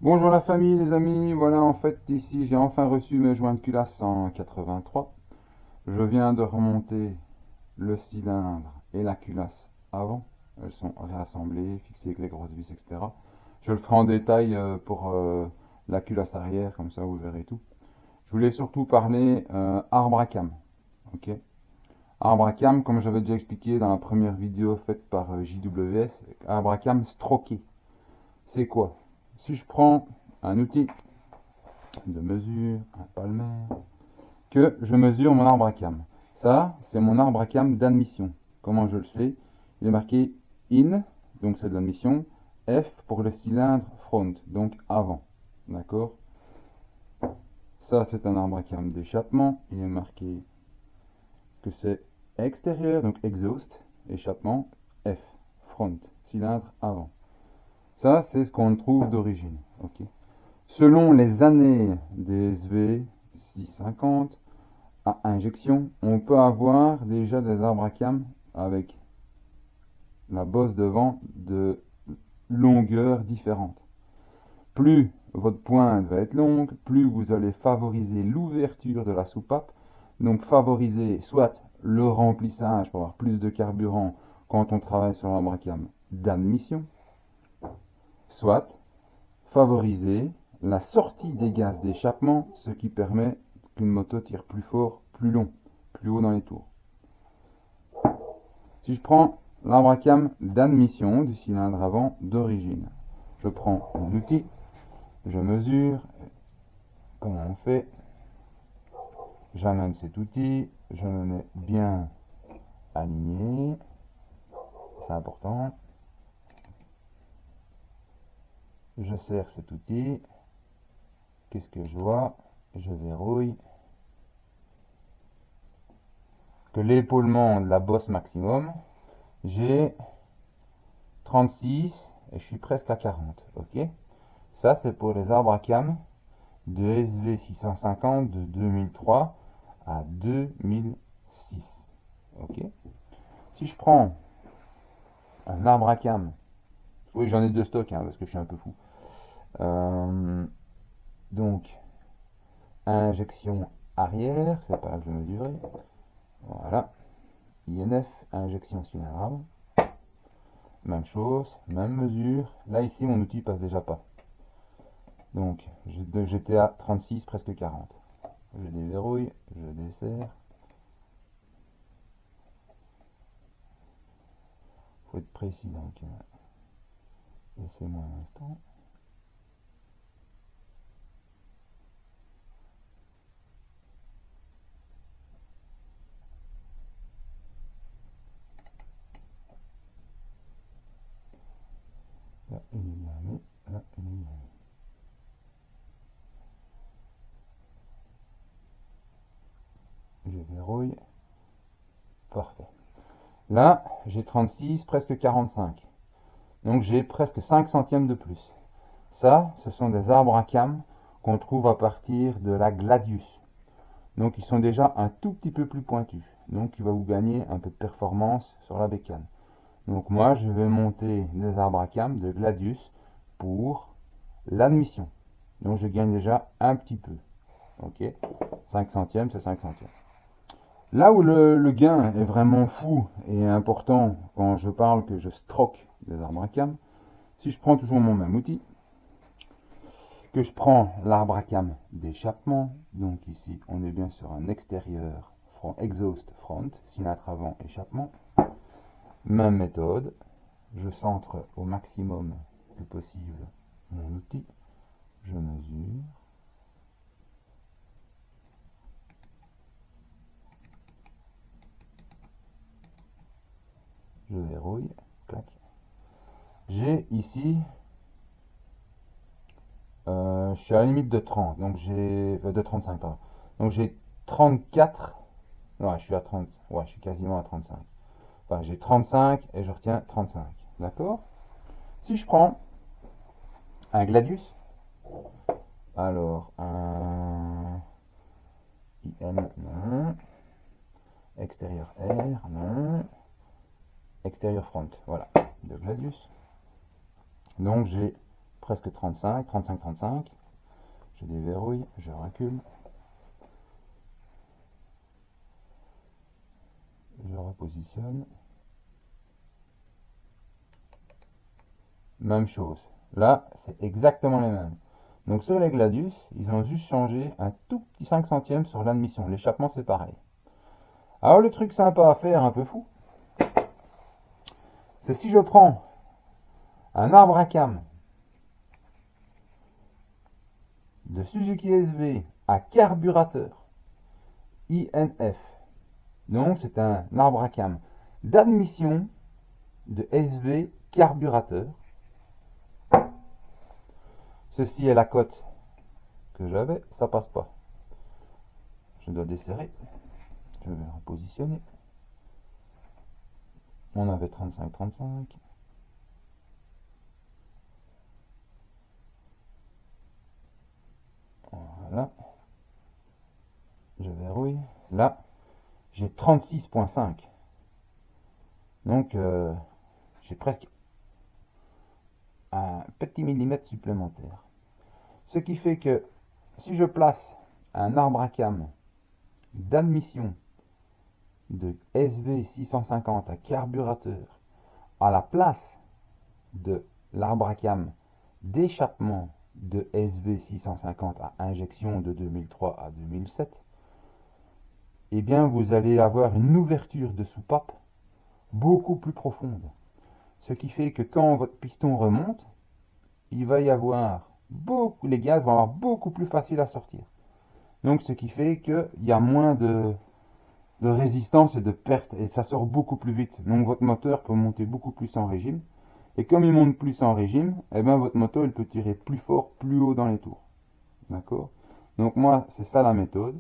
Bonjour la famille, les amis. Voilà, en fait, ici, j'ai enfin reçu mes joints de culasse en 83. Je viens de remonter le cylindre et la culasse avant. Elles sont réassemblées, fixées avec les grosses vis, etc. Je le ferai en détail pour la culasse arrière, comme ça vous verrez tout. Je voulais surtout parler arbre à cam. Ok. Arbre à cam, comme j'avais déjà expliqué dans la première vidéo faite par JWS, arbre à cam stroqué. C'est quoi? Si je prends un outil de mesure, un palmaire, que je mesure mon arbre à cam. Ça, c'est mon arbre à cam d'admission. Comment je le sais? Il est marqué IN, donc c'est de l'admission, F pour le cylindre front, donc avant. D'accord? Ça, c'est un arbre à cam d'échappement. Il est marqué que c'est extérieur, donc exhaust, échappement, F, front, cylindre avant. Ça, c'est ce qu'on trouve d'origine. Ok. Selon les années des SV 650, à injection, on peut avoir déjà des arbres à cam avec la bosse devant de longueurs différentes. Plus votre pointe va être longue, plus vous allez favoriser l'ouverture de la soupape, donc favoriser soit le remplissage pour avoir plus de carburant quand on travaille sur l'arbre à cam d'admission, soit favoriser la sortie des gaz d'échappement, ce qui permet qu'une moto tire plus fort, plus long, plus haut dans les tours. Si je prends l'arbre à cam d'admission du cylindre avant d'origine, je prends mon outil, je mesure, comment on fait, j'amène cet outil, je me mets bien aligné, c'est important, je serre cet outil, qu'est-ce que je vois? Je verrouille, que l'épaulement de la bosse maximum, j'ai 36 et je suis presque à 40, ok? Ça c'est pour les arbres à cam de SV650 de 2003 à 2006. Ok. Si je prends un arbre à cam, oui j'en ai deux stocks parce que je suis un peu fou. Euh, donc injection arrière, c'est pas là que je mesurais. Voilà. INF, injection cylindre. Même chose, même mesure. Là ici mon outil passe déjà pas. Donc j'étais à 36, presque 40. Je déverrouille, je desserre. Faut être précis donc. Laissez-moi un instant. Là, il est bien mis. Là, il est bien mis. Je verrouille. Parfait. Là, j'ai 36, presque 45. Donc j'ai presque 5 centièmes de plus. Ça, ce sont des arbres à cam qu'on trouve à partir de la Gladius. Donc ils sont déjà un tout petit peu plus pointus. Donc il va vous gagner un peu de performance sur la bécane. Donc moi, je vais monter des arbres à cam de Gladius pour l'admission. Donc je gagne déjà un petit peu. Ok, 5 centièmes, c'est 5 centièmes. Là où le gain est vraiment fou et important quand je parle que je stroke des arbres à cam, si je prends toujours mon même outil, que je prends l'arbre à cam d'échappement, donc ici on est bien sur un extérieur front, exhaust front, cylindre avant échappement, même méthode, je centre au maximum que possible mon outil, je mesure, je verrouille, clac. J'ai ici, je suis à la limite de 30, donc j'ai, de 35 pardon. Donc j'ai 34, non, je suis à 30, ouais, je suis quasiment à 35. Enfin, j'ai 35 et je retiens 35, d'accord? Si je prends un Gladius, alors un IN, non, extérieur R, non, extérieur front, voilà, de Gladius. Donc j'ai presque 35, 35, 35. Je déverrouille, je recule. Je repositionne. Même chose. Là, c'est exactement les mêmes. Donc sur les Gladius, ils ont juste changé un tout petit 5 centièmes sur l'admission. L'échappement, c'est pareil. Alors le truc sympa à faire, un peu fou, c'est si je prends un arbre à cam de Suzuki SV à carburateur INF. Donc c'est un arbre à cam d'admission de SV carburateur. Ceci est la cote que j'avais, ça passe pas. Je dois desserrer. Je vais repositionner. On avait 35, 35. Voilà. Je verrouille. Là, j'ai 36,5. Donc, j'ai presque un petit millimètre supplémentaire. Ce qui fait que si je place un arbre à cam d'admission de SV650 à carburateur à la place de l'arbre à cam d'échappement de SV650 à injection de 2003 à 2007, eh bien vous allez avoir une ouverture de soupape beaucoup plus profonde. Ce qui fait que quand votre piston remonte, il va y avoir les gaz vont avoir beaucoup plus facile à sortir. Donc ce qui fait qu'il y a moins de résistance et de perte et ça sort beaucoup plus vite. Donc votre moteur peut monter beaucoup plus en régime. Et comme il monte plus en régime, eh ben votre moteur il peut tirer plus fort, plus haut dans les tours. D'accord? Donc moi, c'est ça la méthode.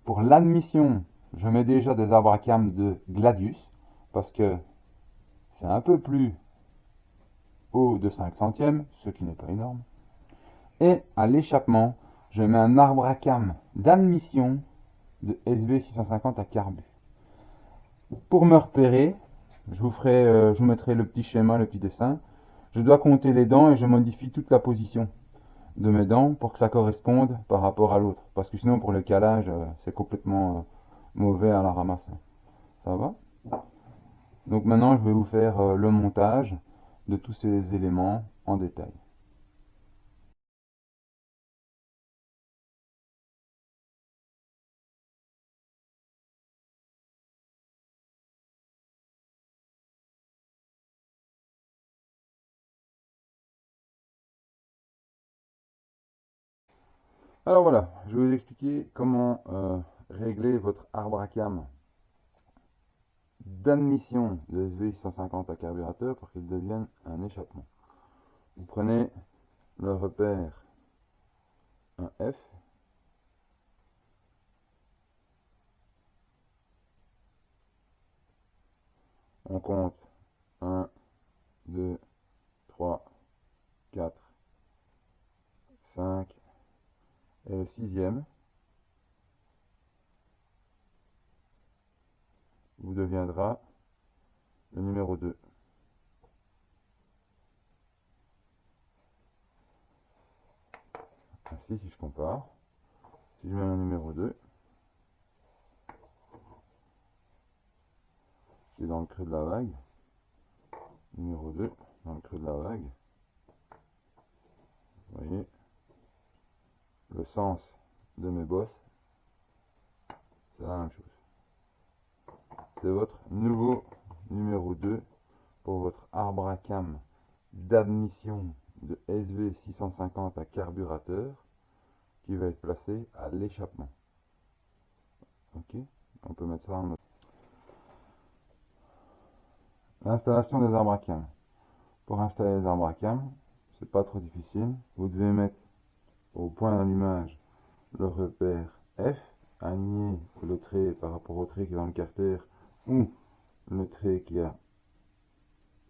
Pour l'admission, je mets déjà des arbres à cam de Gladius, parce que c'est un peu plus haut de 5 centièmes, ce qui n'est pas énorme. Et à l'échappement, je mets un arbre à cam d'admission de SV650 à carbu. Pour me repérer, je vous mettrai le petit schéma, le petit dessin. Je dois compter les dents et je modifie toute la position de mes dents pour que ça corresponde par rapport à l'autre. Parce que sinon, pour le calage, c'est complètement mauvais à la ramasse. Ça va? Donc maintenant, je vais vous faire le montage de tous ces éléments en détail. Alors voilà, je vais vous expliquer comment régler votre arbre à cam d'admission de SV650 à carburateur pour qu'il devienne un échappement. Vous prenez le repère, un F, on compte 1, 2, 3, 4, 5, et le sixième vous deviendra le numéro 2. Ainsi, si je compare, si je mets un numéro 2, j'ai dans le creux de la vague, numéro 2, dans le creux de la vague, vous voyez, le sens de mes bosses, c'est la même chose. C'est votre nouveau numéro 2 pour votre arbre à cam d'admission de SV650 à carburateur qui va être placé à l'échappement. Ok, on peut mettre ça en mode. L'installation des arbres à cam. Pour installer les arbres à cam, c'est pas trop difficile. Vous devez mettre au point d'allumage le repère F, aligner le trait par rapport au trait qui est dans le carter ou le trait qui a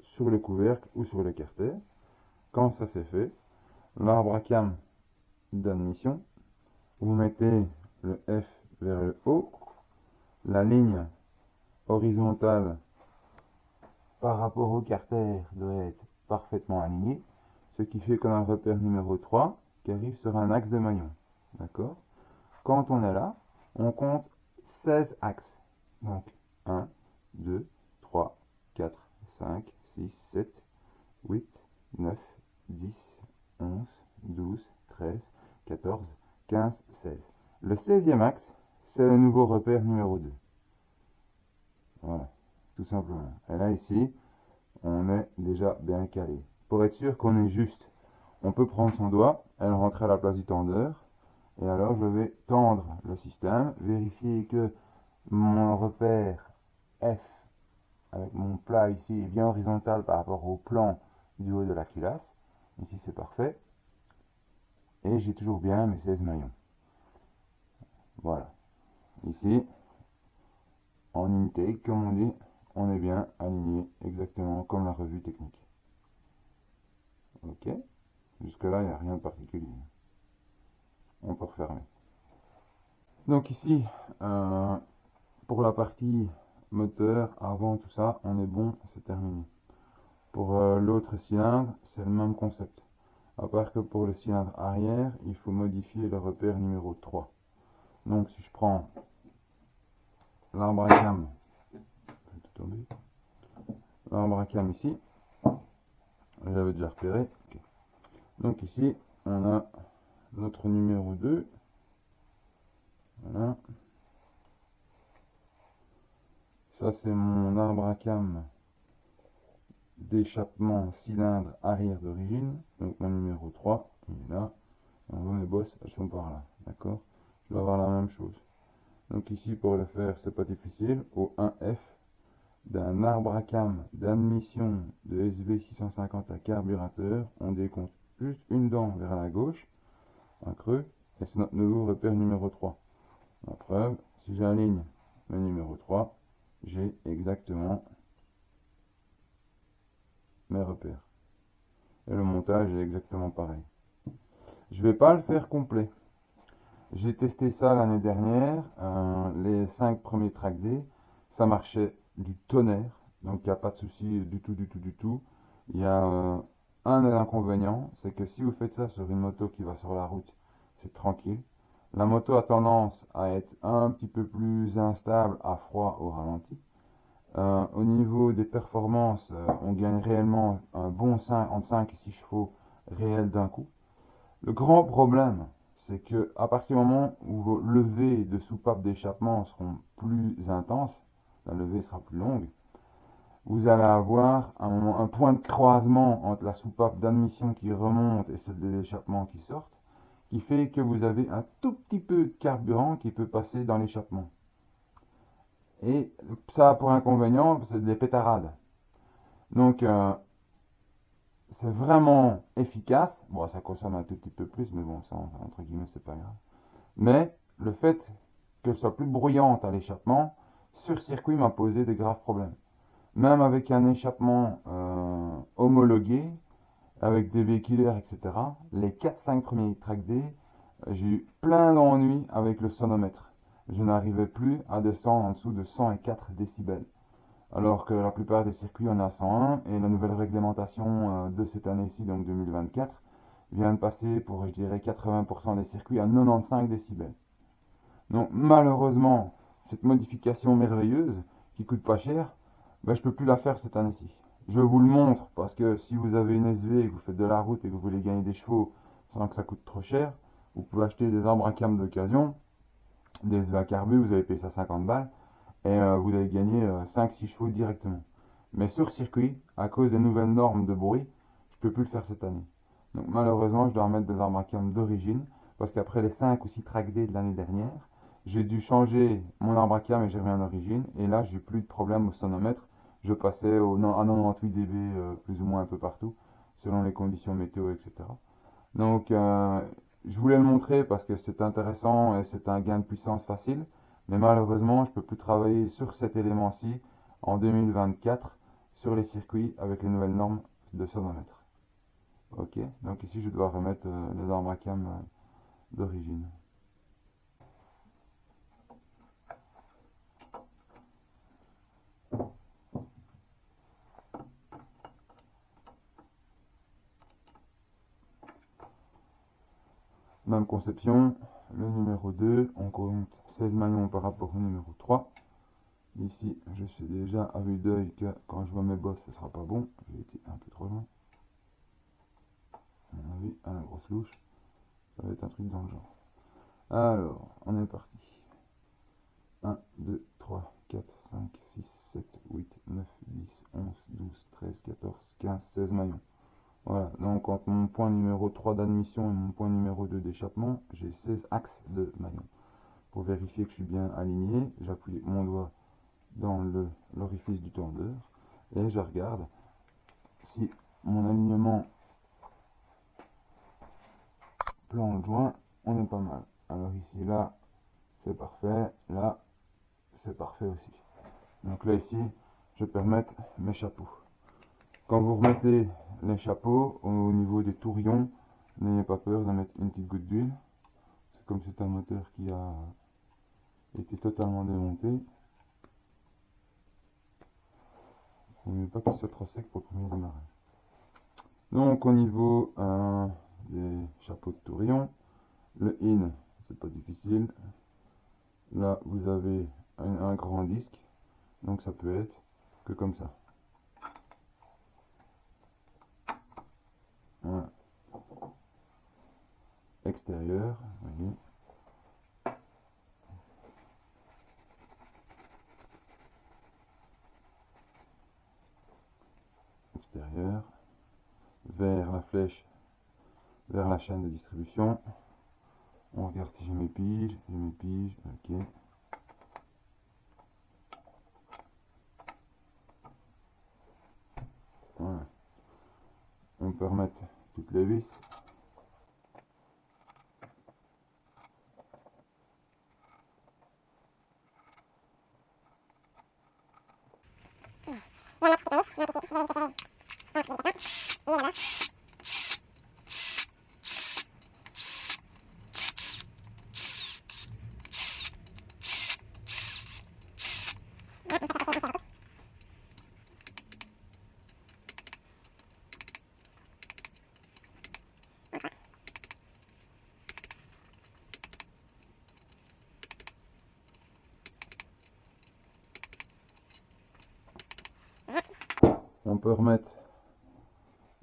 sur le couvercle ou sur le carter. Quand ça c'est fait, l'arbre à cam d'admission, vous mettez le F vers le haut, la ligne horizontale par rapport au carter doit être parfaitement alignée, Ce qui fait qu'on a le repère numéro 3 qui arrive sur un axe de maillon. D'accord? Quand on est là, on compte 16 axes. Donc 1, 2, 3, 4, 5, 6, 7, 8, 9, 10, 11, 12, 13, 14, 15, 16. Le 16e axe, c'est le nouveau repère numéro 2. Voilà, tout simplement. Et là, ici, on est déjà bien calé. Pour être sûr qu'on est juste, on peut prendre son doigt et le rentrer à la place du tendeur. Et alors, je vais tendre le système, vérifier que mon repère F, avec mon plat ici, est bien horizontal par rapport au plan du haut de la culasse. Ici, c'est parfait. Et j'ai toujours bien mes 16 maillons. Voilà. Ici, en intake, comme on dit, on est bien aligné exactement comme la revue technique. Ok. Jusque là, il n'y a rien de particulier. On peut refermer. Donc ici, pour la partie moteur, avant, tout ça, on est bon, c'est terminé. Pour l'autre cylindre, c'est le même concept. À part que pour le cylindre arrière, il faut modifier le repère numéro 3. Donc si je prends l'arbre à cam, l'arbre à cam ici, j'avais déjà repéré. Okay. Donc ici, on a notre numéro 2. Voilà. Ça, c'est mon arbre à cam d'échappement cylindre arrière d'origine. Donc mon numéro 3, il est là. On voit mes bosses, elles sont par là. D'accord? Je vais avoir la même chose. Donc ici, pour le faire, c'est pas difficile. Au 1F d'un arbre à cam d'admission de SV650 à carburateur, on décompte juste une dent vers la gauche, un creux, et c'est notre nouveau repère numéro 3. La preuve, si j'aligne le numéro 3, j'ai exactement mes repères. Et le montage est exactement pareil. Je ne vais pas le faire complet. J'ai testé ça l'année dernière, les 5 premiers track D, ça marchait du tonnerre, donc il n'y a pas de souci du tout, du tout, du tout. Il y a un inconvénient, c'est que si vous faites ça sur une moto qui va sur la route, c'est tranquille. La moto a tendance à être un petit peu plus instable à froid au ralenti. Au niveau des performances, on gagne réellement un bon 5, entre 5 et 6 chevaux réels d'un coup. Le grand problème, c'est que à partir du moment où vos levées de soupape d'échappement seront plus intenses, la levée sera plus longue, vous allez avoir un point de croisement entre la soupape d'admission qui remonte et celle de l'échappement qui sort, qui fait que vous avez un tout petit peu de carburant qui peut passer dans l'échappement. Et ça a pour inconvénient, c'est des pétarades. Donc, c'est vraiment efficace. Bon, ça consomme un tout petit peu plus, mais bon, ça, entre guillemets, c'est pas grave. Mais le fait qu'elle soit plus bruyante à l'échappement, sur circuit m'a posé de graves problèmes. Même avec un échappement homologué, avec des V-killers, etc., les 4-5 premiers track D, j'ai eu plein d'ennuis avec le sonomètre. Je n'arrivais plus à descendre en dessous de 104 décibels. Alors que la plupart des circuits en a 101 et la nouvelle réglementation de cette année-ci, donc 2024, vient de passer pour, je dirais, 80% des circuits à 95 décibels. Donc malheureusement, cette modification merveilleuse, qui coûte pas cher, ben, je peux plus la faire cette année-ci. Je vous le montre parce que si vous avez une SV et que vous faites de la route et que vous voulez gagner des chevaux sans que ça coûte trop cher, vous pouvez acheter des arbres à cam d'occasion, des SV à carbu, vous avez payé ça 50 balles, et vous allez gagner 5-6 chevaux directement. Mais sur circuit, à cause des nouvelles normes de bruit, je peux plus le faire cette année. Donc malheureusement, je dois remettre des arbres à cam d'origine, parce qu'après les 5 ou 6 track D de l'année dernière, j'ai dû changer mon arbre à cam et j'ai remis en origine, et là j'ai plus de problème au sonomètre. Je passais à 98 dB plus ou moins un peu partout, selon les conditions météo, etc. Donc je voulais le montrer parce que c'est intéressant et c'est un gain de puissance facile, mais malheureusement je ne peux plus travailler sur cet élément-ci en 2024 sur les circuits avec les nouvelles normes de sonomètre. Ok, donc ici je dois remettre les arbres à cam d'origine. Même conception, le numéro 2, on compte 16 maillons par rapport au numéro 3. Ici, je sais déjà à vue d'œil que quand je vois mes bosses, ce sera pas bon. J'ai été un peu trop loin. À mon avis, à la grosse louche, ça va être un truc dans le genre. Alors, on est parti. 1, 2, 3, 4, 5, 6, 7, 8, 9, 10, 11, 12, 13, 14, 15, 16 maillons. Voilà, donc entre mon point numéro 3 d'admission et mon point numéro 2 d'échappement, j'ai 16 axes de maillons. Pour vérifier que je suis bien aligné, j'appuie mon doigt dans l'orifice du tendeur et je regarde si mon alignement plan de joint, on est pas mal. Alors ici, là, c'est parfait, là, c'est parfait aussi. Donc là, ici, je peux remettre mes chapeaux. Quand vous remettez les chapeaux au niveau des tourillons, n'ayez pas peur de mettre une petite goutte d'huile. C'est comme c'est un moteur qui a été totalement démonté. Il ne faut mieux pas qu'il soit trop sec pour le premier démarrage. Donc au niveau des chapeaux de tourillon, le in, c'est pas difficile. Là, vous avez un grand disque, donc ça peut être que comme ça. Voilà. Extérieur, voyez. Extérieur, vers la flèche, vers la chaîne de distribution. On regarde si j'ai mes piges, ok. Voilà. On peut remettre toutes les vis. On peut remettre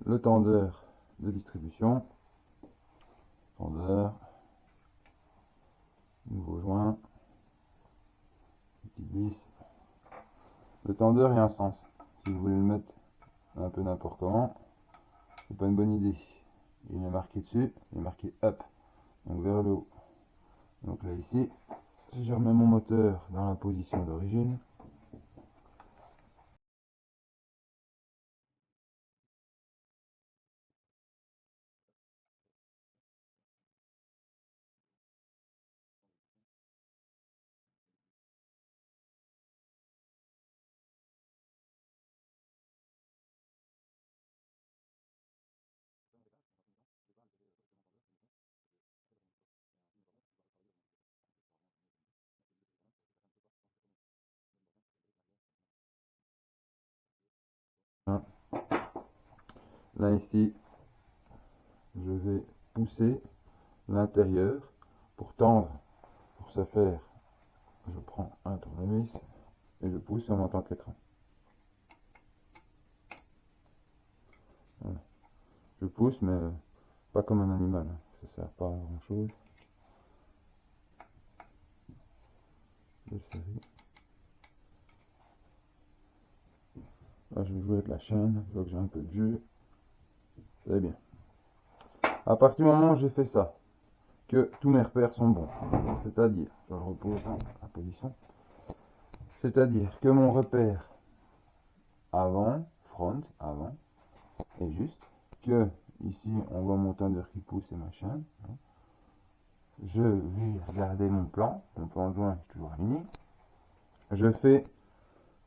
le tendeur de distribution. Tendeur, nouveau joint, petite vis. Le tendeur est un sens. Si vous voulez le mettre un peu n'importe comment, c'est pas une bonne idée. Il est marqué dessus, il est marqué up, donc vers le haut. Donc là ici, si je remets mon moteur dans la position d'origine, hein, là ici, je vais pousser l'intérieur pour tendre. Pour ce faire, je prends un tournevis et je pousse en montant l'écran. Voilà. Je pousse, mais pas comme un animal, hein. Ça sert pas à grand chose. Je serre. Là, je vais jouer avec la chaîne, je vois que j'ai un peu de jus. C'est bien. À partir du moment où j'ai fait ça, que tous mes repères sont bons, c'est-à-dire, je le repose en position, c'est-à-dire que mon repère avant, front, avant, est juste, que ici on voit mon tendeur qui pousse et ma chaîne. Je vais regarder mon plan de joint est toujours aligné. Je fais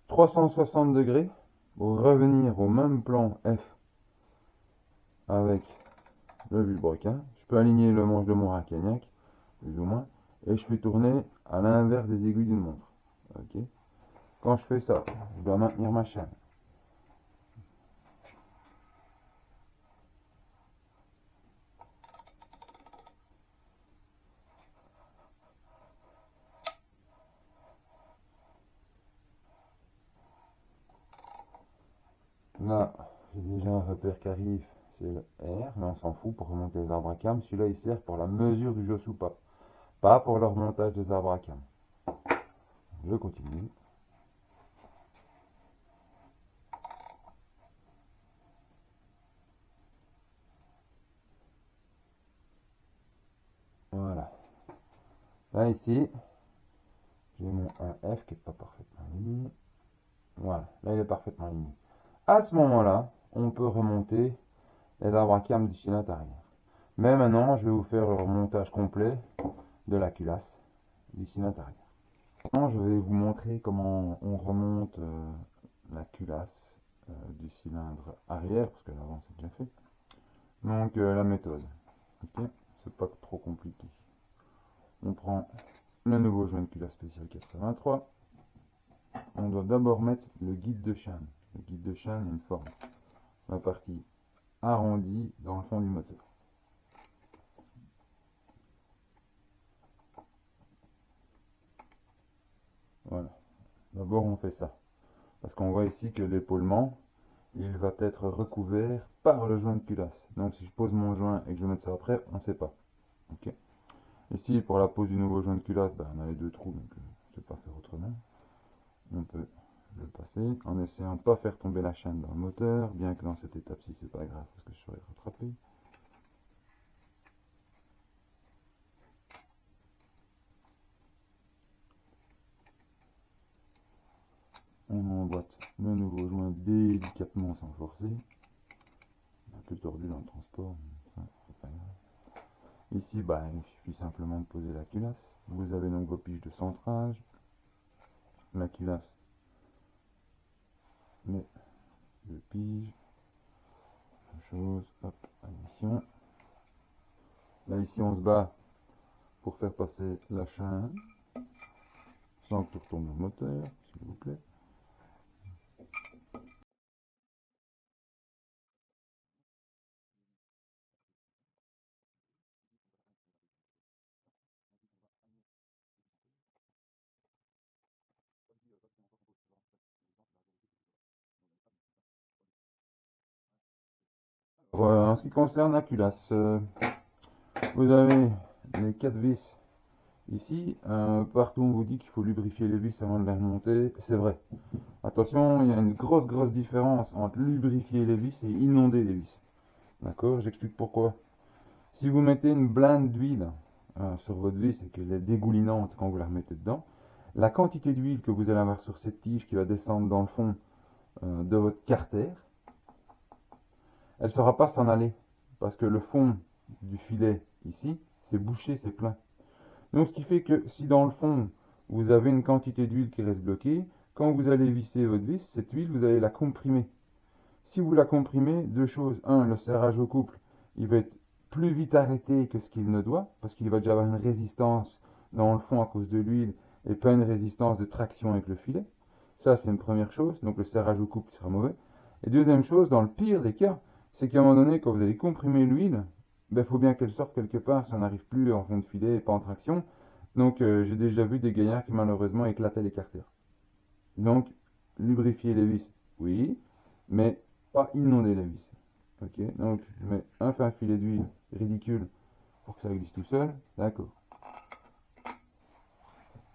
360 degrés pour revenir au même plan F avec le vilebrequin. Je peux aligner le manche de mon Racagnac, plus ou moins, et je fais tourner à l'inverse des aiguilles d'une montre. Ok. Quand je fais ça, je dois maintenir ma chaîne. Là, j'ai déjà un repère qui arrive, c'est le R, mais on s'en fout pour remonter les arbres à cam. Celui-là, il sert pour la mesure du jos ou pas pour le remontage des arbres à cam. Je continue. Voilà. Là, ici, j'ai mon 1F qui n'est pas parfaitement aligné. Voilà, là, il est parfaitement aligné. À ce moment-là, on peut remonter les arbres à cam du cylindre arrière. Mais maintenant, je vais vous faire le remontage complet de la culasse du cylindre arrière. Maintenant, je vais vous montrer comment on remonte la culasse du cylindre arrière, parce que l'avant c'est déjà fait. Donc la méthode, ok, c'est pas trop compliqué. On prend le nouveau joint de culasse spécial 83. On doit d'abord mettre le guide de chaîne. Le guide de chaîne a une forme. La partie arrondie dans le fond du moteur. Voilà. D'abord on fait ça. Parce qu'on voit ici que l'épaulement, il va être recouvert par le joint de culasse. Donc si je pose mon joint et que je mets ça après, on ne sait pas. Ok. Ici, pour la pose du nouveau joint de culasse, ben, on a les deux trous, donc je ne sais pas faire autrement. On peut le passer en essayant de ne pas faire tomber la chaîne dans le moteur, bien que dans cette étape-ci, c'est pas grave parce que je saurais rattraper. On emboîte le nouveau joint délicatement sans forcer. Un peu tordu dans le transport, mais ça, c'est pas grave. Ici, bah, il suffit simplement de poser la culasse. Vous avez donc vos piges de centrage. La culasse met le pige. Même chose, hop, admission. Là, ici, on se bat pour faire passer la chaîne sans que tout retombe dans le moteur, s'il vous plaît. En ce qui concerne la culasse, vous avez les 4 vis ici. Partout on vous dit qu'il faut lubrifier les vis avant de les remonter, c'est vrai. Attention, il y a une grosse différence entre lubrifier les vis et inonder les vis. D'accord, j'explique pourquoi. Si vous mettez une blinde d'huile sur votre vis et qu'elle est dégoulinante quand vous la remettez dedans, la quantité d'huile que vous allez avoir sur cette tige qui va descendre dans le fond de votre carter, elle ne saura pas s'en aller. Parce que le fond du filet, ici, c'est bouché, c'est plein. Donc ce qui fait que si dans le fond, vous avez une quantité d'huile qui reste bloquée, quand vous allez visser votre vis, cette huile, vous allez la comprimer. Si vous la comprimez, deux choses. Un, le serrage au couple, il va être plus vite arrêté que ce qu'il ne doit, parce qu'il va déjà avoir une résistance dans le fond à cause de l'huile, et pas une résistance de traction avec le filet. Ça, c'est une première chose. Donc le serrage au couple sera mauvais. Et deuxième chose, dans le pire des cas, c'est qu'à un moment donné, quand vous allez comprimer l'huile, il faut bien qu'elle sorte quelque part, ça n'arrive plus en fond de filet et pas en traction. Donc j'ai déjà vu des gaillards qui malheureusement éclataient les carters. Donc, lubrifier les vis, oui, mais pas inonder les vis. Ok, donc je mets un fin filet d'huile ridicule pour que ça glisse tout seul, d'accord,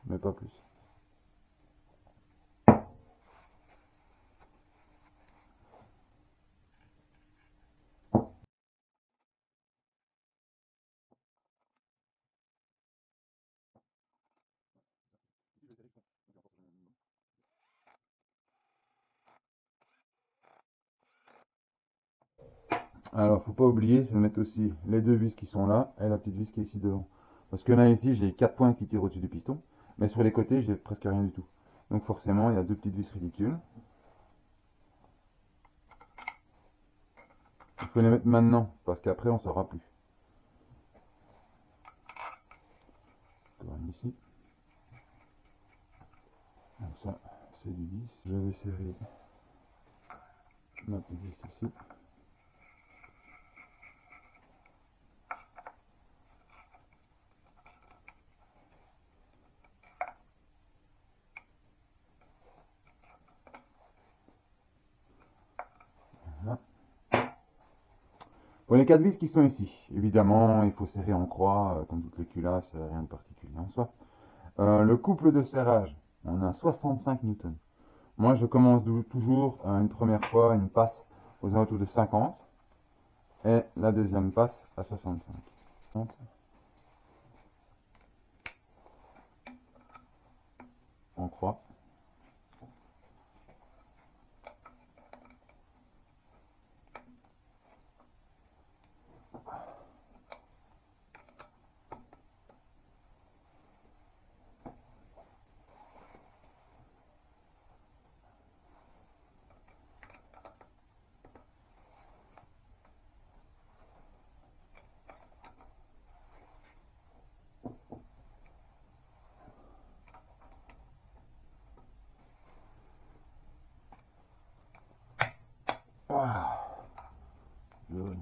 mais pas plus. Alors, faut pas oublier, c'est de mettre aussi les deux vis qui sont là et la petite vis qui est ici devant. Parce que là, ici, j'ai 4 points qui tirent au-dessus du piston, mais sur les côtés, j'ai presque rien du tout. Donc forcément, il y a deux petites vis ridicules. Il faut les mettre maintenant, parce qu'après, on ne saura plus. Encore une ici. Donc ça, c'est du 10. Je vais serrer ma petite vis ici. Pour les 4 vis qui sont ici, évidemment, il faut serrer en croix, comme toutes les culasses, rien de particulier en soi. Le couple de serrage, on a 65 newtons. Moi, je commence toujours une première fois une passe aux alentours de 50 et la deuxième passe à 65. En croix. Ah, jaune.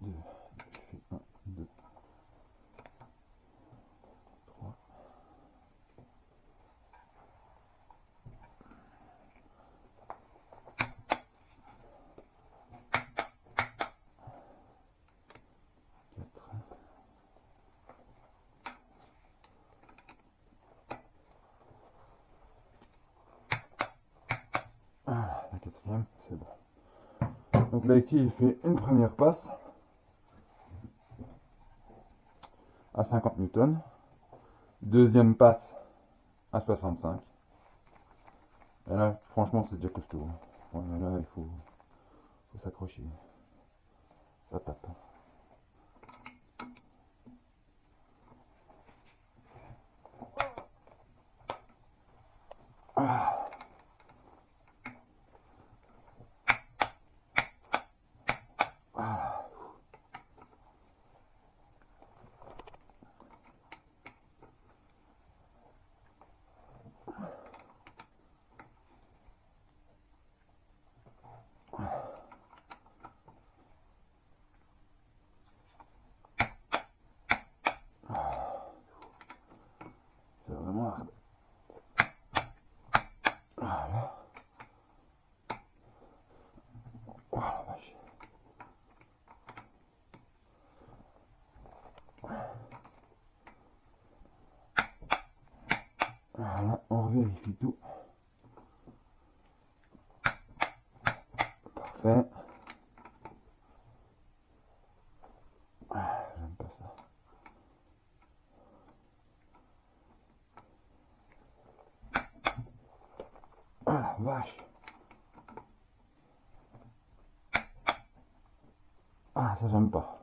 Deux. Je fais 1, 2, 3. Ah, la quatrième, c'est bon. Donc là ici, j'ai fait une première passe à 50 newtons. Deuxième passe à 65. Et là, franchement, c'est déjà costaud. Ouais, là, il faut s'accrocher. Ça tape. Ah. Ah. C'est vraiment hard. Ah là. Oh la vache. Voilà, on vérifie tout. Parfait. Ah, j'aime pas ça. Ah la vache. Ah, ça j'aime pas.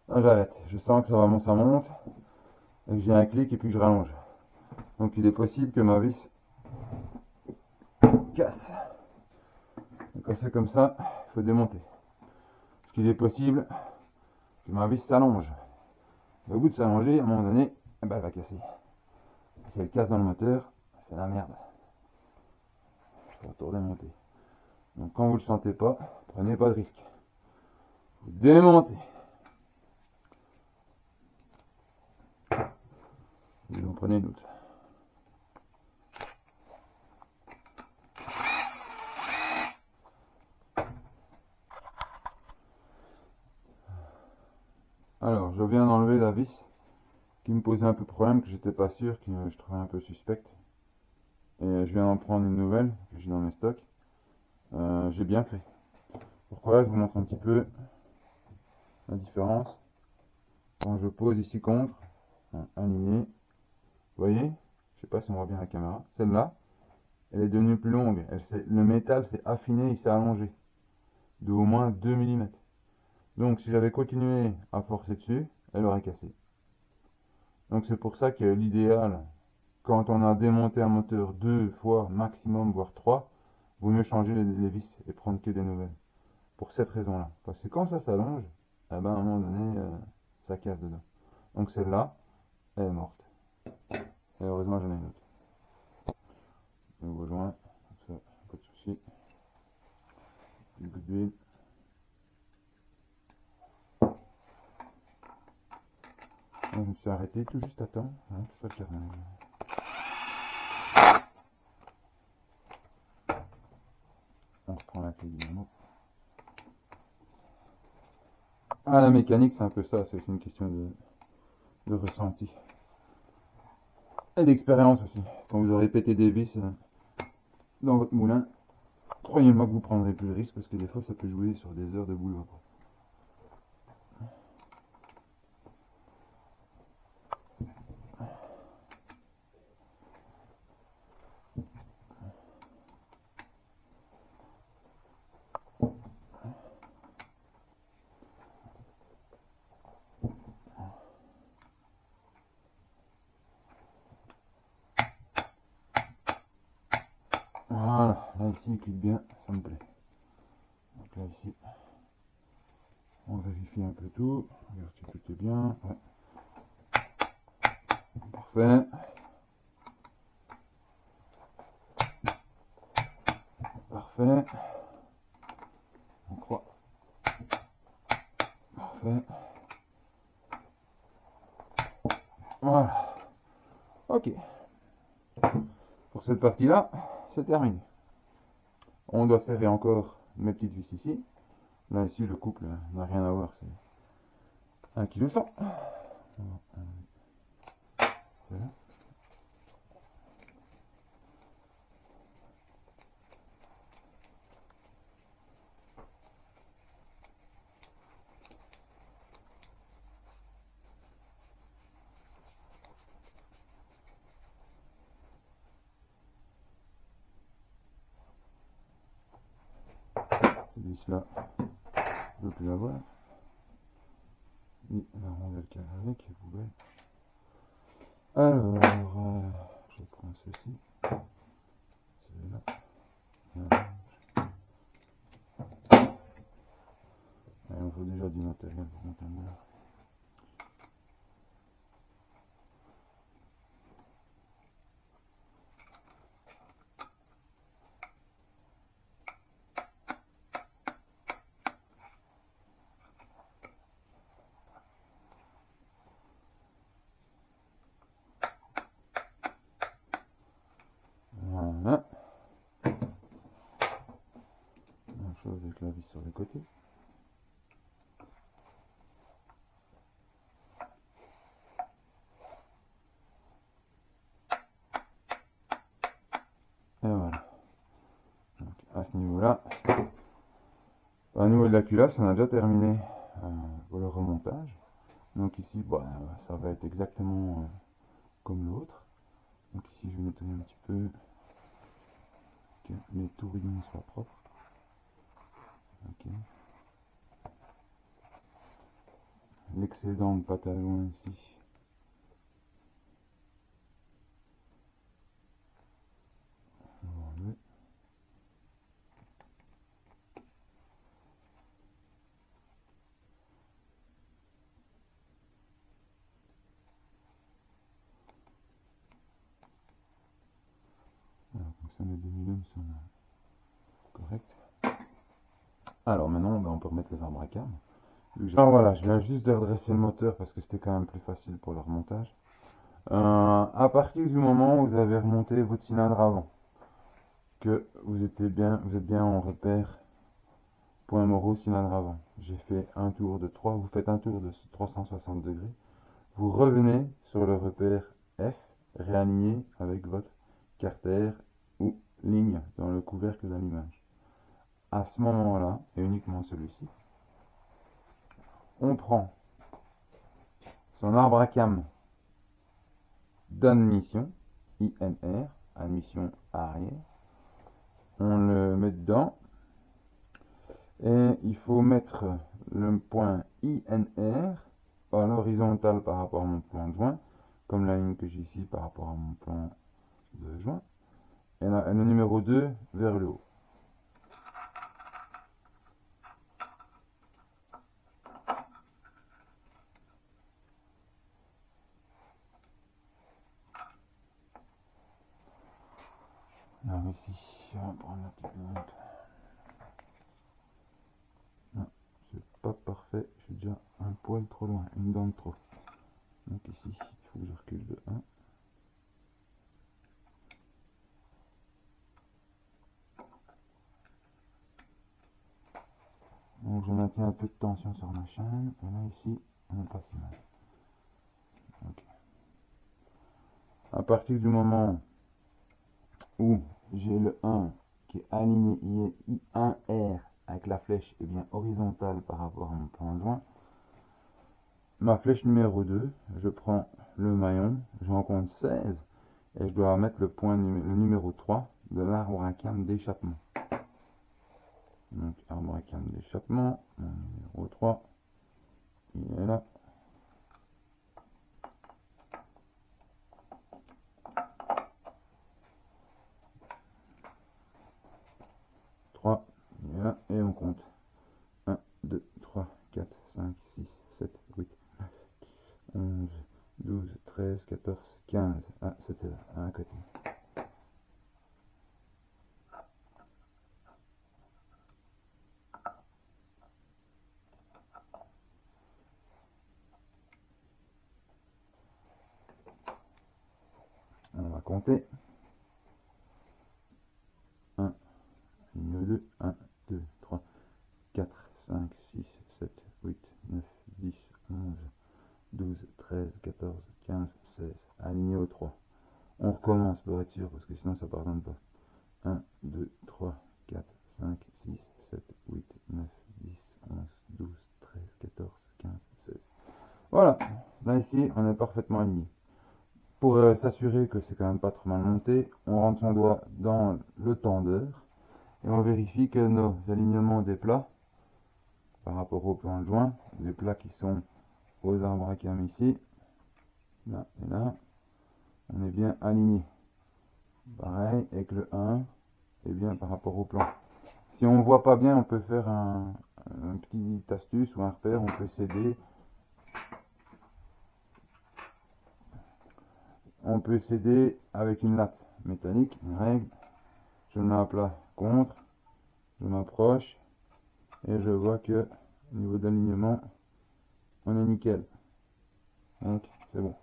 Ah, j'arrête. Je sens que ça monte. Et que j'ai un clic et puis que je rallonge. Donc il est possible que ma vis casse. Et quand c'est comme ça, il faut démonter. Ce qu'il est possible que ma vis s'allonge. Au bout de s'allonger, à un moment donné, eh ben, elle va casser. Si elle casse dans le moteur, c'est la merde. Il faut tout démonter. Donc quand vous ne le sentez pas, prenez pas de risque. Vous démontez. Vous en prenez une autre. Alors, je viens d'enlever la vis qui me posait un peu problème, que j'étais pas sûr, que je trouvais un peu suspecte. Et je viens d'en prendre une nouvelle que j'ai dans mes stocks. J'ai bien fait. Pourquoi? Je vous montre un petit peu la différence. Quand je pose ici contre, aligné, vous voyez? Je sais pas si on voit bien la caméra. Celle-là, elle est devenue plus longue. Le métal s'est affiné, il s'est allongé de au moins 2 mm. Donc si j'avais continué à forcer dessus, elle aurait cassé. Donc c'est pour ça que l'idéal, quand on a démonté un moteur 2 fois maximum, voire 3, vaut mieux changer les vis et prendre que des nouvelles. Pour cette raison-là. Parce que quand ça s'allonge, eh ben, à un moment donné, ça casse dedans. Donc celle-là, elle est morte. Et heureusement, j'en ai une autre. Nouveau joint, ça, pas de souci. Du coup d'huile. Je me suis arrêté tout juste à temps, hein, que ça termine. On reprend la clé dynamo. Ah, la mécanique, c'est un peu ça, c'est une question de ressenti. Et d'expérience aussi. Quand vous aurez pété des vis dans votre moulin, croyez-moi que vous prendrez plus de risques parce que des fois ça peut jouer sur des heures de boulot. Voilà, là ici il clique bien, ça me plaît. Donc là ici, on vérifie un peu tout, regarde si tout est bien. Ouais. Parfait. Parfait. On croit. Parfait. Voilà. Ok. Pour cette partie-là, c'est terminé. On doit serrer encore mes petites vis ici. Là, ici, le couple n'a rien à voir, c'est 1,1 kg. Voilà. Celui-là, je ne veux plus l'avoir. Et la rondelle qu'elle a avec, elle pouvait. Alors, je prends ceci. Celui-là. Il me faut déjà du matériel pour monter un moulin. Voilà. Même chose avec la vis sur les côtés. Et voilà. Donc, à ce niveau-là, au niveau de la culasse, on a déjà terminé pour le remontage. Donc ici, bah, ça va être exactement comme l'autre. Donc ici, je vais nettoyer un petit peu que les tourillons soient propres. Okay. L'excédent de pâte à joint ici. On va enlever. Voilà, donc ça met 2 mm sont correct. Alors maintenant, on peut remettre les arbres à cam. Alors voilà, je viens juste de redresser le moteur parce que c'était quand même plus facile pour le remontage. À partir du moment où vous avez remonté votre cylindre avant, que vous êtes bien en repère point Moreau cylindre avant. J'ai fait un tour de 3, vous faites un tour de 360 degrés. Vous revenez sur le repère F, réaligné avec votre carter ou ligne dans le couvercle d'allumage. À ce moment-là, et uniquement celui-ci, on prend son arbre à cam d'admission, INR, admission arrière, on le met dedans, et il faut mettre le point INR à l'horizontale par rapport à mon plan de joint, comme la ligne que j'ai ici par rapport à mon plan de joint, et le numéro 2 vers le haut. Alors ici, on va prendre la petite lampe. Non, c'est pas parfait, je suis déjà un poil trop loin, une dent de trop. Donc ici, il faut que je recule de 1. Donc je maintiens un peu de tension sur ma chaîne. Et là ici, on n'est pas si mal. Okay. À partir du moment où j'ai le 1 qui est aligné I1R avec la flèche est bien horizontale par rapport à mon plan de joint, ma flèche numéro 2, je prends le maillon, j'en compte 16 et je dois mettre le numéro 3 de l'arbre à cames d'échappement. Donc arbre à cames d'échappement, mon numéro 3, il est là. Il est là, et on compte 1, 2, 3, 4, 5, 6, 7, 8, 9, 11, 12, 13, 14, 15. Ah, c'était là, à un côté. On va compter. 1, ligne 2, 1, 2, 3, 4, 5, 6, 7, 8, 9, 10, 11, 12, 13, 14, 15, 16. Aligné au 3. On recommence pour être sûr, parce que sinon ça ne pardonne pas. 1, 2, 3, 4, 5, 6, 7, 8, 9, 10, 11, 12, 13, 14, 15, 16. Voilà, là ici on est parfaitement aligné. Pour s'assurer que c'est quand même pas trop mal monté, on rentre son doigt dans le tendeur et on vérifie que nos alignements des plats par rapport au plan de joint, les plats qui sont aux arbres à cames ici, là et là, on est bien aligné. Pareil avec le 1, et bien par rapport au plan. Si on voit pas bien, on peut faire un petit astuce ou un repère, on peut s'aider. On peut s'aider avec une latte métallique, une règle. Je mets à plat contre, je m'approche et je vois que au niveau d'alignement, on est nickel. Donc c'est bon.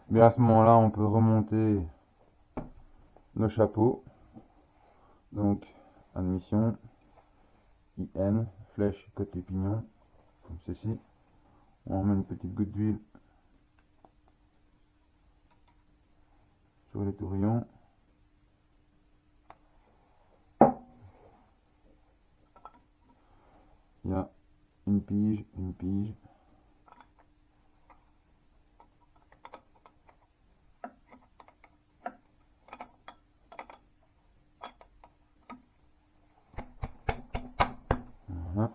Mais à ce moment-là, on peut remonter nos chapeaux. Donc admission, IN, flèche côté pignon, comme ceci. On met une petite goutte d'huile sur les tourillons. Il y a une pige, une pige. Voilà.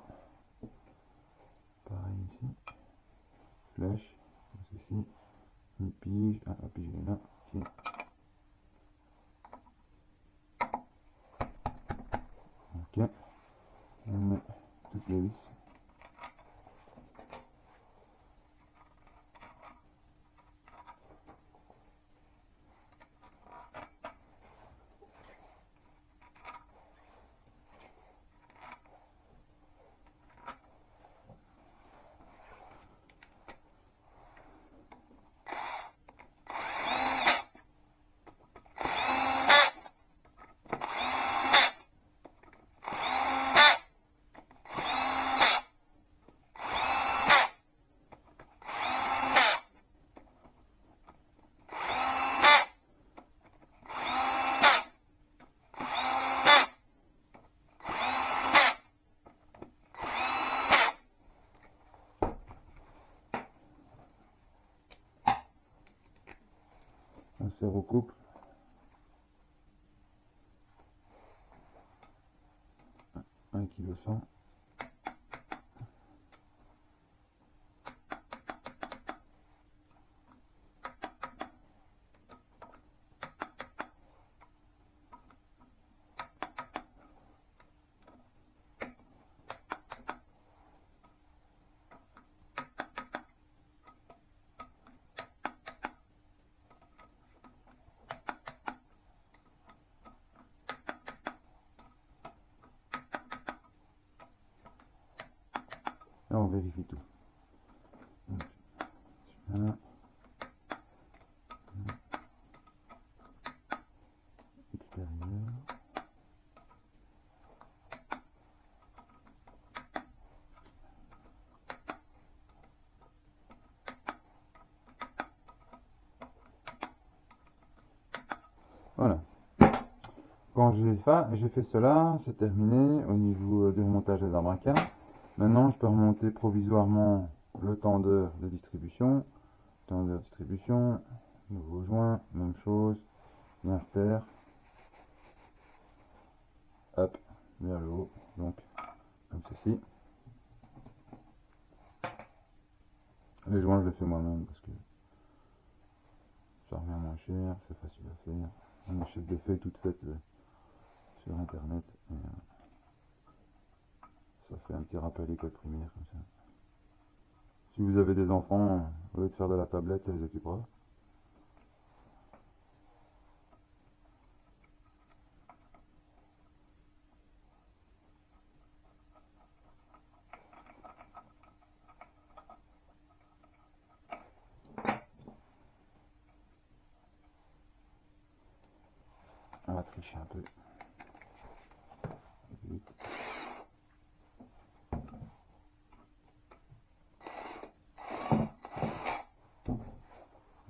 Pareil ici. Flèche, comme ceci. Une pige. Ah, la pige est là. Okay. Ok. On met toutes les vis. On se recoupe. Un kilo 100. Là, on vérifie tout. Voilà. Extérieur. Voilà. Quand j'ai fait cela, c'est terminé au niveau du remontage des arbres à cam. Maintenant, je peux remonter provisoirement le tendeur de distribution. Tendeur de distribution, nouveau joint, même chose, bien faire. Hop, vers le haut, donc comme ceci. Les joints, je les fais moi-même parce que ça revient moins cher, c'est facile à faire. On achète des feuilles toutes faites sur internet. Et, ça fait un petit rappel école primaire comme ça. Si vous avez des enfants, au lieu de faire de la tablette, ça les occupera. On va tricher un peu. Vite.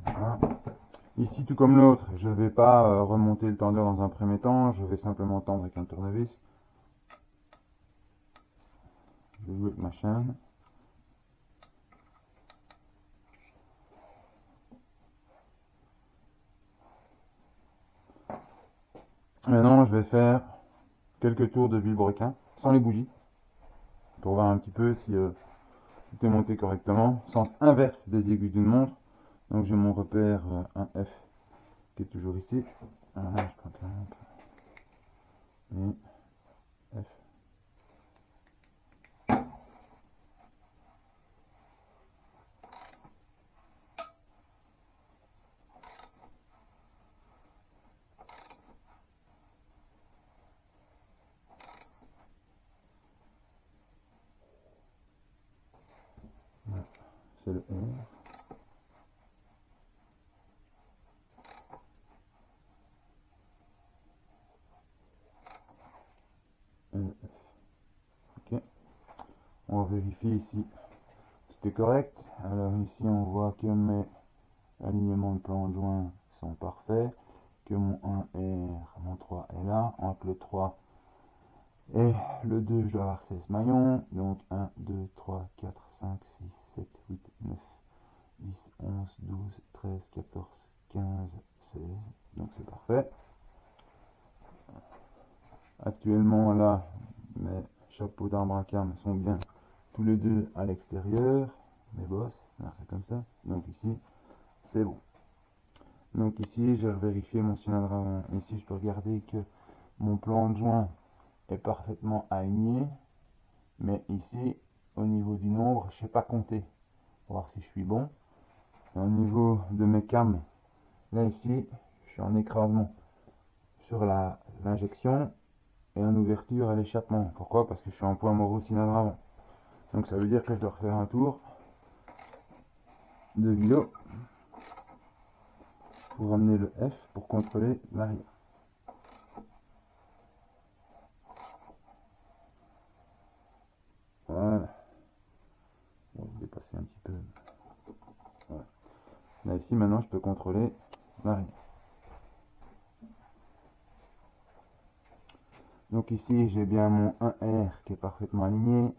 Voilà. Ici, tout comme l'autre, je ne vais pas remonter le tendeur dans un premier temps, je vais simplement tendre avec un tournevis. Je vais jouer avec ma chaîne. Maintenant, je vais faire quelques tours de vilebrequin, sans les bougies, pour voir un petit peu si tout est monté correctement. Sens inverse des aiguilles d'une montre. Donc j'ai mon repère 1F qui est toujours ici. Voilà, je prends la lampe. Et F. Voilà, c'est le R. Et le F. Ok. On vérifie ici. Tout est correct. Alors ici on voit que mes alignements de plan de joint sont parfaits. Que mon 1R, mon 3 est là. Entre le 3 et le 2, je dois avoir 16 maillons. Donc 1, 2, 3, 4, 5, 6, 7, 8, 9, 10, 11, 12, 13, 14, 15, 16. Donc c'est parfait. Actuellement là, mes chapeaux d'arbre à cam sont bien tous les deux à l'extérieur. Mes bosses, c'est comme ça. Donc ici, c'est bon. Donc ici, je vais vérifier mon cylindre avant. Ici, je peux regarder que mon plan de joint est parfaitement aligné. Mais ici, au niveau du nombre, je ne sais pas compter. Pour voir si je suis bon. Et au niveau de mes cams, là ici, je suis en écrasement sur l'injection et en ouverture à l'échappement. Pourquoi? Parce que je suis en point mort au cylindre avant. Donc ça veut dire que je dois refaire un tour de vélo pour ramener le F pour contrôler l'arrière. Voilà. Bon, je vais passer un petit peu. Voilà. Là ici maintenant je peux contrôler l'arrière. Donc ici j'ai bien mon 1R qui est parfaitement aligné,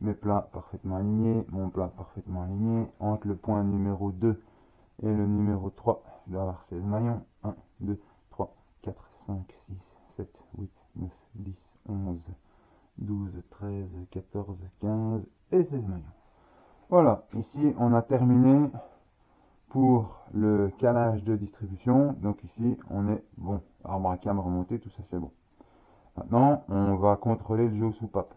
mes plats parfaitement alignés, mon plat parfaitement aligné. Entre le point numéro 2 et le numéro 3, je dois avoir 16 maillons. 1, 2, 3, 4, 5, 6, 7, 8, 9, 10, 11, 12, 13, 14, 15 et 16 maillons. Voilà, ici on a terminé pour le calage de distribution. Donc ici on est bon, arbre à cam remonté, tout ça c'est bon. Maintenant on va contrôler le jeu soupape.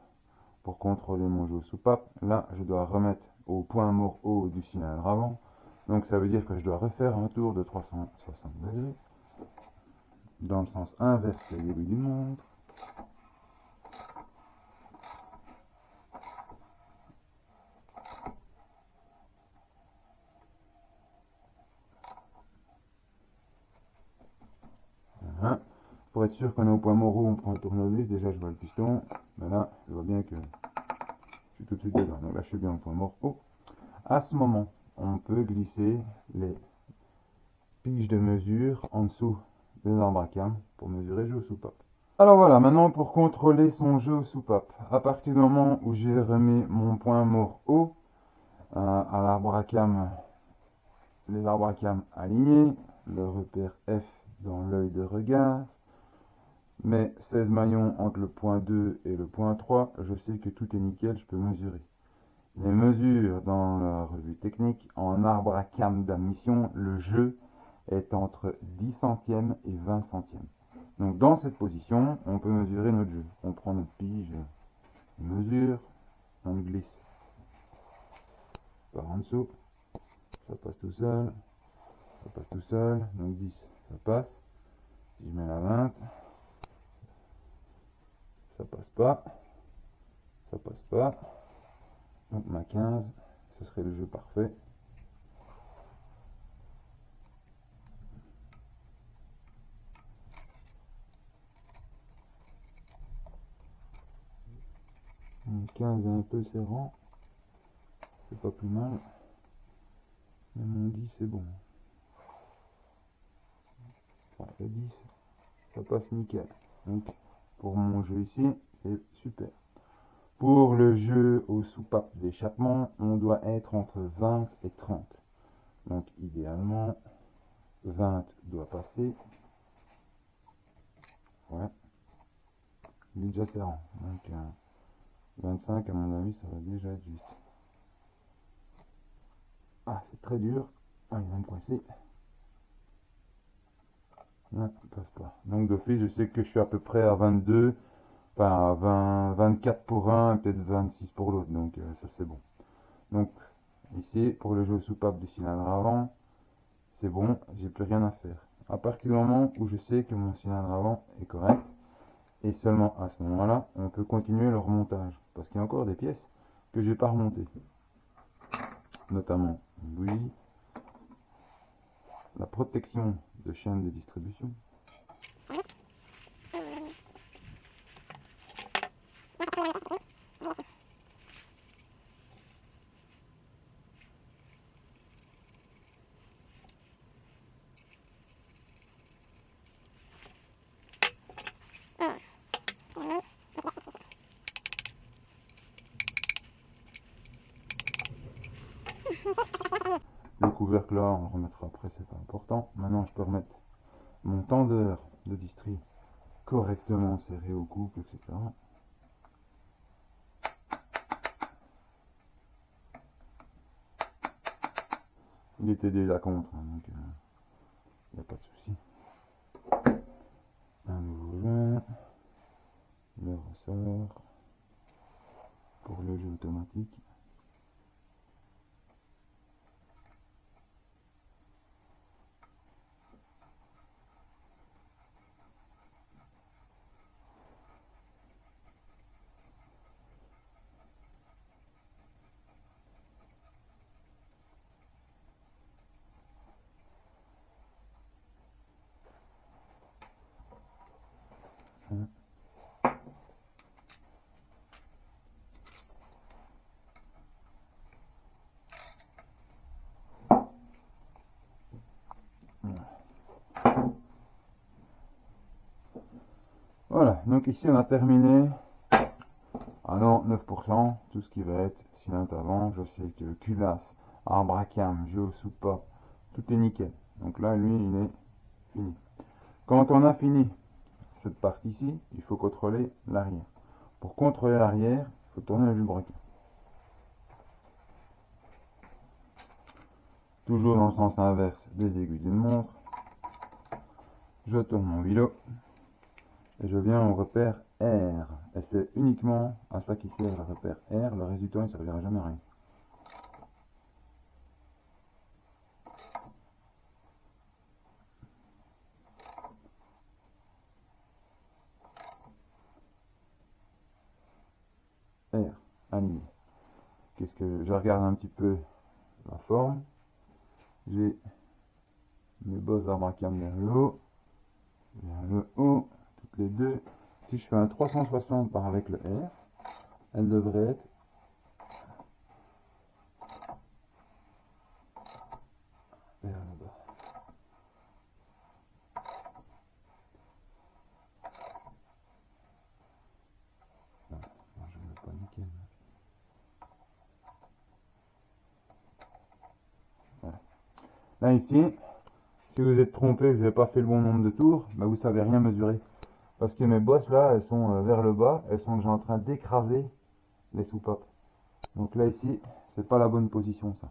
Pour contrôler mon jeu soupape, là je dois remettre au point mort haut du cylindre avant. Donc ça veut dire que je dois refaire un tour de 360 degrés dans le sens inverse des aiguilles d'une montre. pour être sûr qu'on est au point mort où on prend le tournevis. Déjà je vois le piston, mais là je vois bien que je suis tout de suite dedans. Donc là je suis bien au point mort haut. À ce moment, on peut glisser les piges de mesure en dessous des arbres à cam pour mesurer jeu soupape. Alors voilà, maintenant pour contrôler son jeu soupape, à partir du moment où j'ai remis mon point mort haut à l'arbre à cam, les arbres à cam alignés, le repère F dans l'œil de regard, mes 16 maillons entre le point 2 et le point 3, je sais que tout est nickel, je peux mesurer. Les mesures dans la revue technique, en arbre à cam d'admission, le jeu est entre 10 centièmes et 20 centièmes. Donc dans cette position, on peut mesurer notre jeu. On prend notre pige, on mesure, on le glisse par en dessous, ça passe tout seul, ça passe tout seul, donc 10, ça passe. Si je mets la 20, ça passe pas, ça passe pas. Donc ma 15, ce serait le jeu parfait. Une 15 est un peu serrant, c'est pas plus mal. Mais mon 10 c'est bon. Enfin, le 10, ça passe nickel. Donc pour mon jeu ici, c'est super. Pour le jeu aux soupapes d'échappement, on doit être entre 20 et 30. Donc idéalement, 20 doit passer. Ouais, il est déjà serrant. Donc 25 à mon avis, ça va déjà être juste. Ah, c'est très dur. Ah, il va me coincer. Non, il passe pas. Donc d'office, je sais que je suis à peu près à 22. Enfin, à 20, 24 pour un, peut-être 26 pour l'autre. Donc ça c'est bon. Donc ici, pour le jeu aux soupapes du cylindre avant, c'est bon, j'ai plus rien à faire. À partir du moment où je sais que mon cylindre avant est correct, et seulement à ce moment-là, on peut continuer le remontage. Parce qu'il y a encore des pièces que j'ai pas remontées. Notamment une bougie, la protection de chaîne de distribution. Le couvercle là, on le remettra après, c'est pas important. Maintenant, je peux remettre mon tendeur de distri correctement serré au couple, etc. Il était déjà contre, hein, donc il n'y a pas de souci. Un nouveau joint, le ressort pour le jeu automatique. Voilà, donc ici on a terminé à 99%, tout ce qui va être cylindre avant. Je sais que culasse, arbre à cam, jeu soupape, tout est nickel. Donc là, lui, il est fini. Quand on a fini cette partie-ci, il faut contrôler l'arrière. Pour contrôler l'arrière, il faut tourner le vilebrequin. Toujours dans le sens inverse des aiguilles d'une montre. Je tourne mon vélo et je viens au repère R. Et c'est uniquement à ça qui sert le repère R. Le résultat, il ne servira jamais à rien. R, aligné. Qu'est-ce que je regarde un petit peu la forme. J'ai mes bosses arbres à cam vers le haut, toutes les deux. Si je fais un 360 par avec le R, elle devrait être vers le bas. Non, je ne veux pas nickel. Voilà. Là ici, si vous êtes trompé, vous n'avez pas fait le bon nombre de tours, bah vous savez rien mesurer. Parce que mes bosses là, elles sont vers le bas, elles sont déjà en train d'écraser les soupapes. Donc là ici, c'est pas la bonne position ça.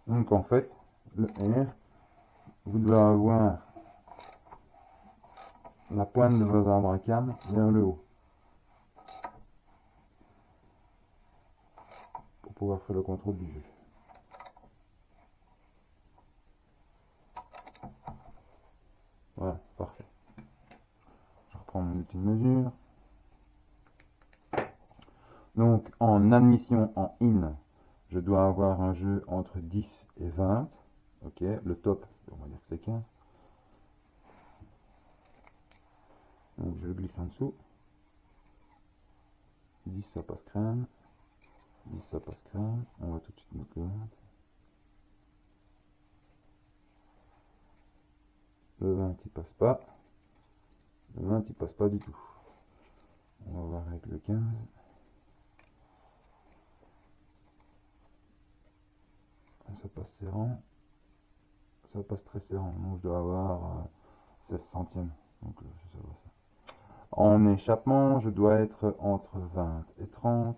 Donc en fait, le R, vous devez avoir la pointe de vos arbres à cam vers le haut. Pour pouvoir faire le contrôle du jeu. Voilà, parfait. Je reprends mon outil de mesure. Donc en admission en in, je dois avoir un jeu entre 10 et 20. Ok, le top, on va dire que c'est 15. Donc je glisse en dessous. 10 ça passe crème. 10 ça passe crème. On va tout de suite mettre le 20. Le 20 il passe pas. Le 20 il passe pas du tout. On va voir avec le 15. Ça passe serrant. Ça passe très serrant. Donc je dois avoir 16 centièmes. Donc ça va ça. En échappement, je dois être entre 20 et 30.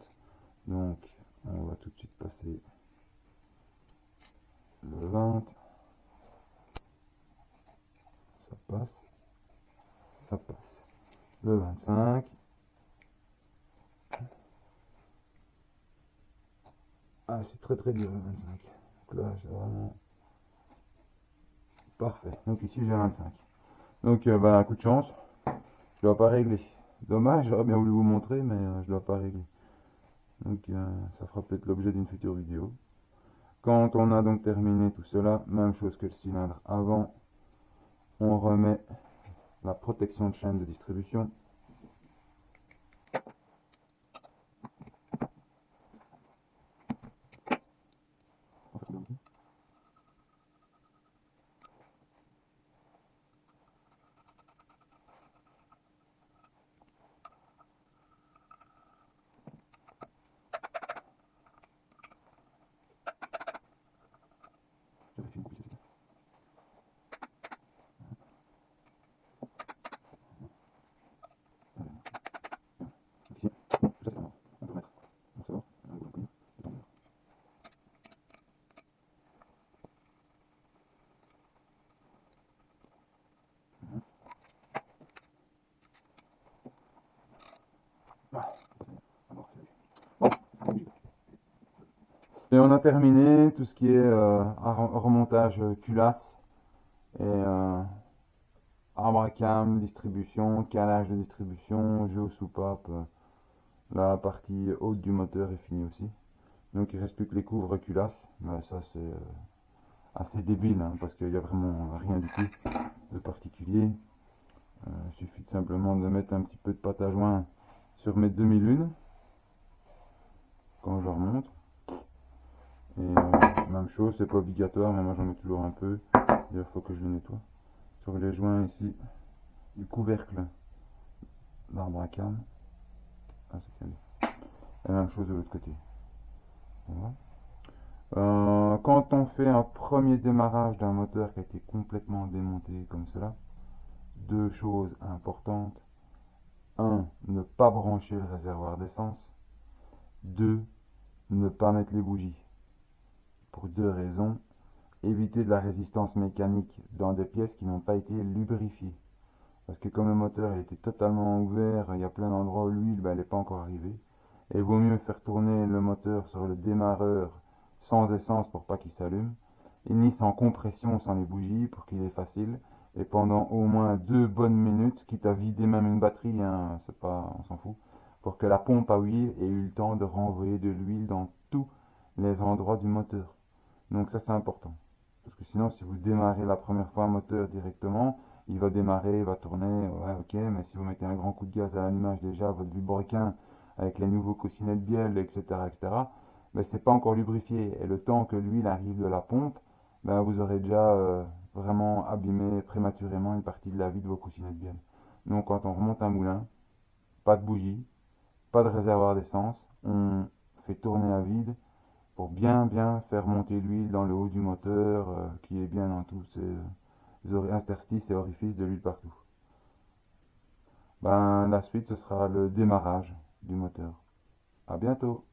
Donc, on va tout de suite passer le 20. Ça passe. Ça passe. Le 25. Ah, c'est très très dur le 25. Donc là, j'ai vraiment... Parfait. Donc ici, j'ai 25. Donc, bah, coup de chance. Je dois pas régler. Dommage, j'aurais bien voulu vous montrer, mais je dois pas régler. Donc, ça fera peut-être l'objet d'une future vidéo. Quand on a donc terminé tout cela, même chose que le cylindre avant, on remet la protection de chaîne de distribution. Et on a terminé tout ce qui est remontage culasse et arbre à cam, distribution, calage de distribution, jeu aux soupapes. La partie haute du moteur est finie aussi. Donc il reste plus que les couvres culasses. Mais ça c'est assez débile hein, parce qu'il n'y a vraiment rien du tout de particulier. Il suffit simplement de mettre un petit peu de pâte à joint sur mes demi-lunes quand je remonte. Et même chose, c'est pas obligatoire, mais moi j'en mets toujours un peu. D'ailleurs, il faut que je le nettoie. Sur les joints ici, du couvercle d'arbre à cam. Ah, c'est bien. Et même chose de l'autre côté. Voilà. Quand on fait un premier démarrage d'un moteur qui a été complètement démonté comme cela, deux choses importantes. 1. Ne pas brancher le réservoir d'essence. 2. Ne pas mettre les bougies. Pour deux raisons. Éviter de la résistance mécanique dans des pièces qui n'ont pas été lubrifiées. Parce que comme le moteur il était totalement ouvert, il y a plein d'endroits où l'huile elle n'est pas encore arrivée. Et il vaut mieux faire tourner le moteur sur le démarreur sans essence pour pas qu'il s'allume, et ni sans compression sans les bougies pour qu'il est facile. Et pendant au moins 2 bonnes minutes, quitte à vider même une batterie, hein, c'est pas, on s'en fout, pour que la pompe à huile ait eu le temps de renvoyer de l'huile dans tous les endroits du moteur. Donc ça c'est important. Parce que sinon si vous démarrez la première fois un moteur directement, il va démarrer, il va tourner, ouais, ok, mais si vous mettez un grand coup de gaz à l'allumage déjà, votre vilebrequin, avec les nouveaux coussinets de bielle, etc., ben, c'est pas encore lubrifié. Et le temps que l'huile arrive de la pompe, ben, vous aurez déjà vraiment abîmé prématurément une partie de la vie de vos coussinets de bielle. Donc quand on remonte un moulin, pas de bougie, pas de réservoir d'essence, on fait tourner à vide pour bien faire monter l'huile dans le haut du moteur, qui est bien dans tous ces interstices et orifices de l'huile partout. Ben, la suite, ce sera le démarrage du moteur. À bientôt.